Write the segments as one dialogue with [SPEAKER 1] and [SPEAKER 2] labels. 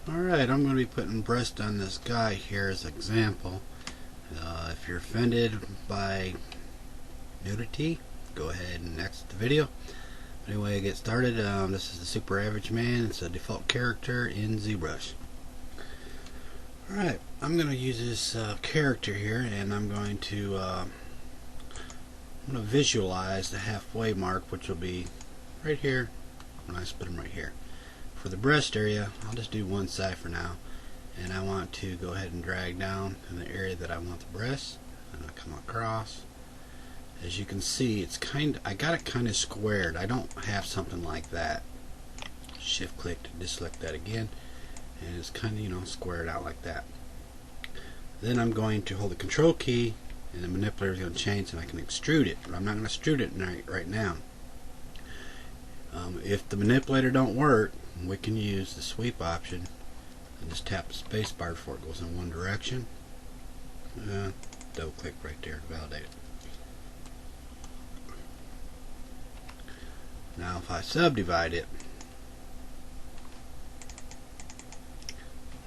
[SPEAKER 1] Alright, I'm going to be putting breast on this guy here as an example. If you're offended by nudity, go ahead and exit the video. Anyway, get started. This is the Super Average Man. It's a default character in ZBrush. Alright, I'm going to use this character here, and I'm going to visualize the halfway mark, which will be right here when I split them right here. For the breast area, I'll just do one side for now, and I want to go ahead and drag down in the area that I want the breast, and I come across. As you can see, it's I got it kind of squared. I don't have something like that. Shift click to deselect that again, and it's kind of squared out like that. Then I'm going to hold the control key, and the manipulator is going to change, and I can extrude it, but I'm not going to extrude it right now. If the manipulator don't work, we can use the sweep option and just tap the space bar before it goes in one direction. Double click right there to validate it. Now if I subdivide it,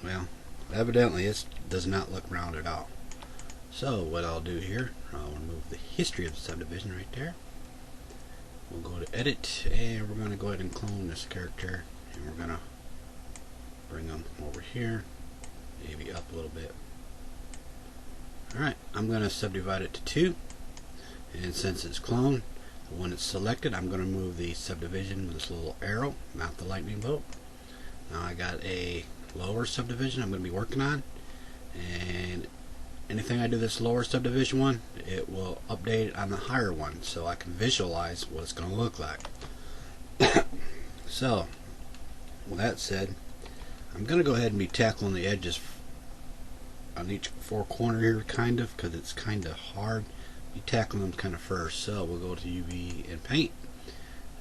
[SPEAKER 1] well, evidently it does not look round at all. So what I'll do here, I'll remove the history of the subdivision right there. We'll go to edit, and we're going to go ahead and clone this character, and we're going to bring them over here, maybe up a little bit. Alright, I'm going to subdivide it to 2, and since it's cloned, when it's selected, I'm going to move the subdivision with this little arrow, not the lightning bolt. Now I got a lower subdivision I'm going to be working on, and anything I do this lower subdivision one, it will update it on the higher one, so I can visualize what it's going to look like. So, with that said, I'm going to go ahead and be tackling the edges on each four corner here, kind of, because it's kind of hard. Be tackling them kind of first. So we'll go to UV and paint,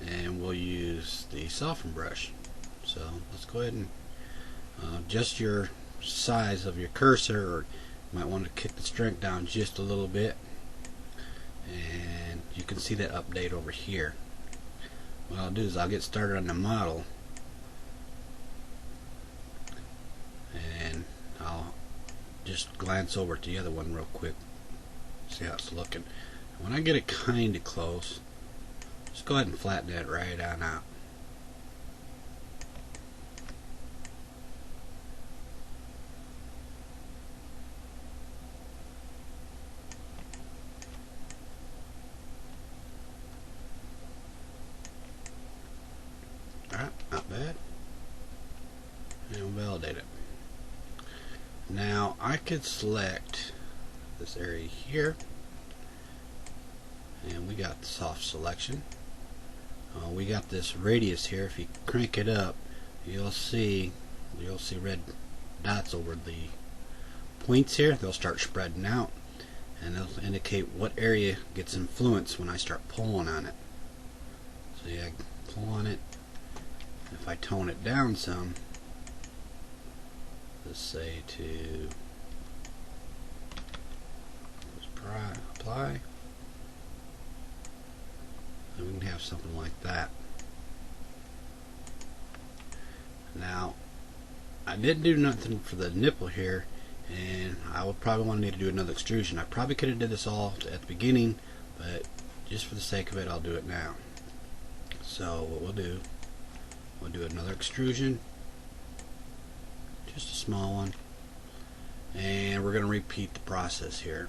[SPEAKER 1] and we'll use the soften brush. So let's go ahead and adjust your size of your cursor, or might want to kick the strength down just a little bit, and you can see that update over here. What I'll do is I'll get started on the model, and I'll just glance over at the other one real quick, see how it's looking. When I get it kind of close, just go ahead and flatten that right on out. Alright, not bad. And we'll validate it. Now I could select this area here, and we got the soft selection. We got this radius here. If you crank it up, you'll see red dots over the points here. They'll start spreading out, and they'll indicate what area gets influenced when I start pulling on it. So yeah, pull on it. If I tone it down some, let's say to apply, and we can have something like that. Now I didn't do nothing for the nipple here, and I would probably want to need to do another extrusion. I probably could have did this all at the beginning, but just for the sake of it, I'll do it now. So what we'll do another extrusion, just a small one, and we're going to repeat the process here.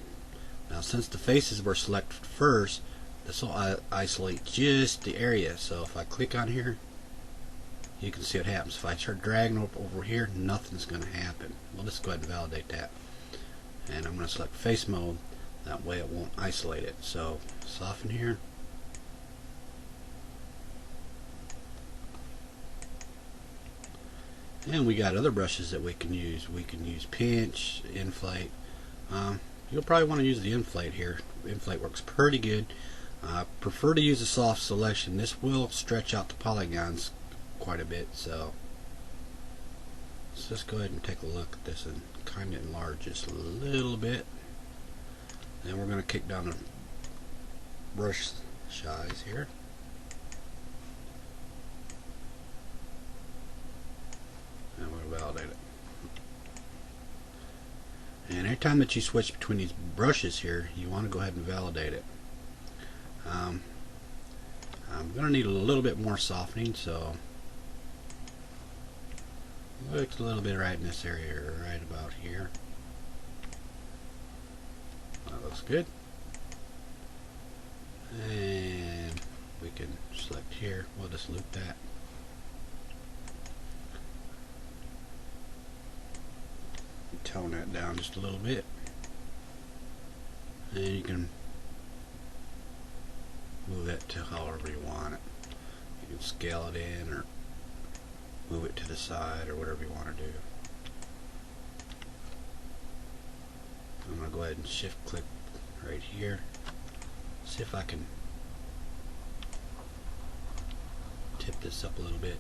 [SPEAKER 1] Now since the faces were selected first, this will isolate just the area. So if I click on here, you can see what happens. If I start dragging over here, nothing's going to happen. We'll just go ahead and validate that, and I'm going to select face mode. That way it won't isolate it. So soften here, and we got other brushes that we can use. We can use pinch, inflate. You'll probably want to use the inflate here. Inflate works pretty good. I prefer to use a soft selection. This will stretch out the polygons quite a bit. So let's just go ahead and take a look at this and kind of enlarge just a little bit. Then we're going to kick down the brush size here. And we'll validate it. every time that you switch between these brushes here, you want to go ahead and validate it. I'm going to need a little bit more softening, so looks a little bit right in this area, right about here. That looks good. And we can select here. We'll just loop that. Tone that down just a little bit. And you can move that to however you want it. You can scale it in or move it to the side or whatever you want to do. I'm going to go ahead and shift click right here. See if I can tip this up a little bit.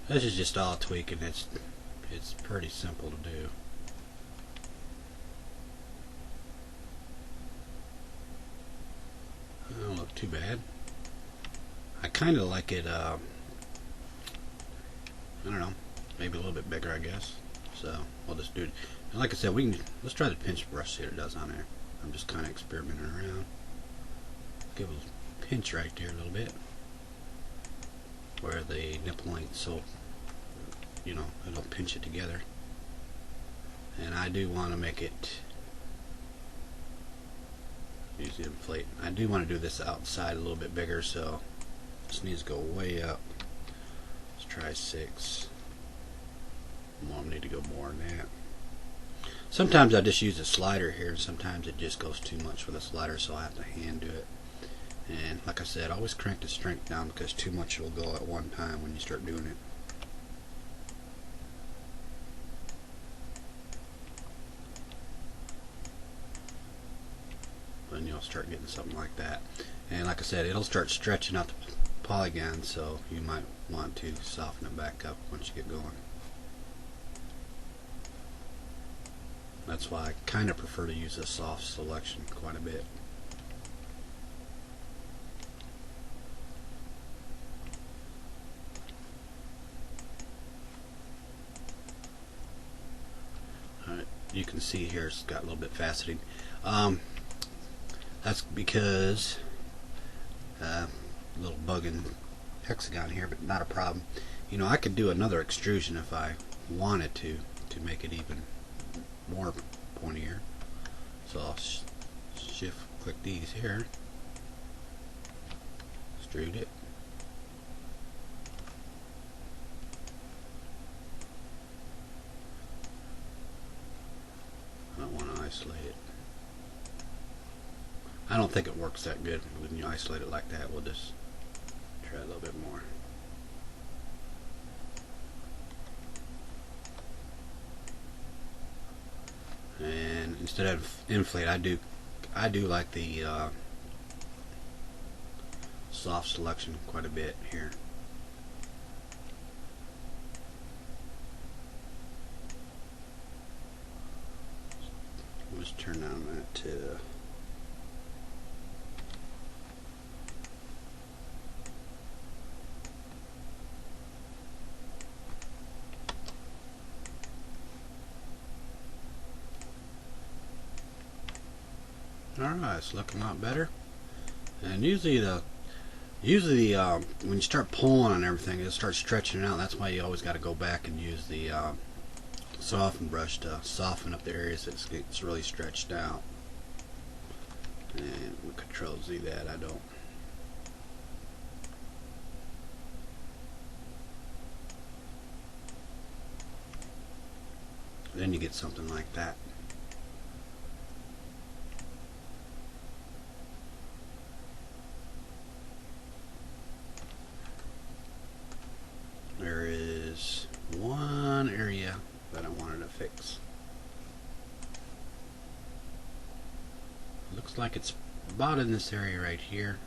[SPEAKER 1] This is just all tweaking. It's pretty simple to do. Don't look too bad. I kind of like it. I don't know, maybe a little bit bigger, I guess. So we'll just do it. And like I said, let's try the pinch brush. See what it does on there. I'm just kind of experimenting around. Give it a pinch right there a little bit, where the nipple ain't so, you know, it'll pinch it together. And I do want to make it, use the inflate. I do want to do this outside a little bit bigger, so this needs to go way up. Let's try 6. I need to go more than that. Sometimes I just use a slider here, and sometimes it just goes too much with a slider, so I have to hand do it. And like I said, always crank the strength down, because too much will go at one time when you start doing it. Then you'll start getting something like that. And like I said, it'll start stretching out the polygon, so you might want to soften it back up once you get going. That's why I kind of prefer to use a soft selection quite a bit. Alright, you can see here it's got a little bit faceting. That's because a little bug in hexagon here, but not a problem. You know, I could do another extrusion if I wanted to make it even more pointier. So I'll shift click these here, extrude it. I don't want to isolate it. I don't think it works that good when you isolate it like that. We'll just try a little bit more. And instead of inflate, I do like the soft selection quite a bit here. Let's turn down that to alright, it's looking a lot better. And usually when you start pulling on everything, it starts stretching out. That's why you always got to go back and use the soften brush to soften up the areas that it's really stretched out. And we'll Control Z that. I don't. Then you get something like that. There is one area that I wanted to fix. Looks like it's about in this area right here.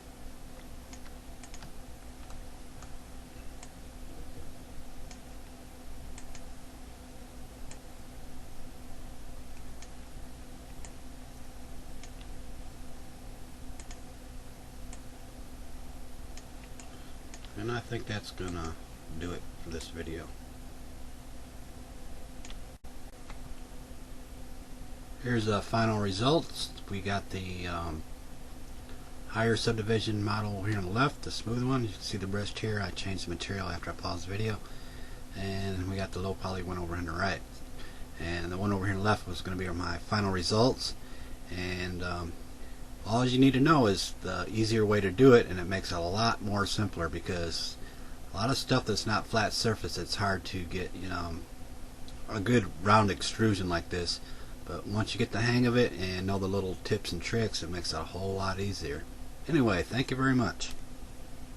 [SPEAKER 1] And I think that's gonna do it for this video. Here's the final results. We got the higher subdivision model here on the left, the smooth one. You can see the brush here. I changed the material after I paused the video. And we got the low poly one over on the right. And the one over here on the left was going to be my final results. And all you need to know is the easier way to do it, and it makes it a lot more simpler, because a lot of stuff that's not flat surface, it's hard to get, you know, a good round extrusion like this. But once you get the hang of it and know the little tips and tricks, it makes it a whole lot easier. Anyway, thank you very much.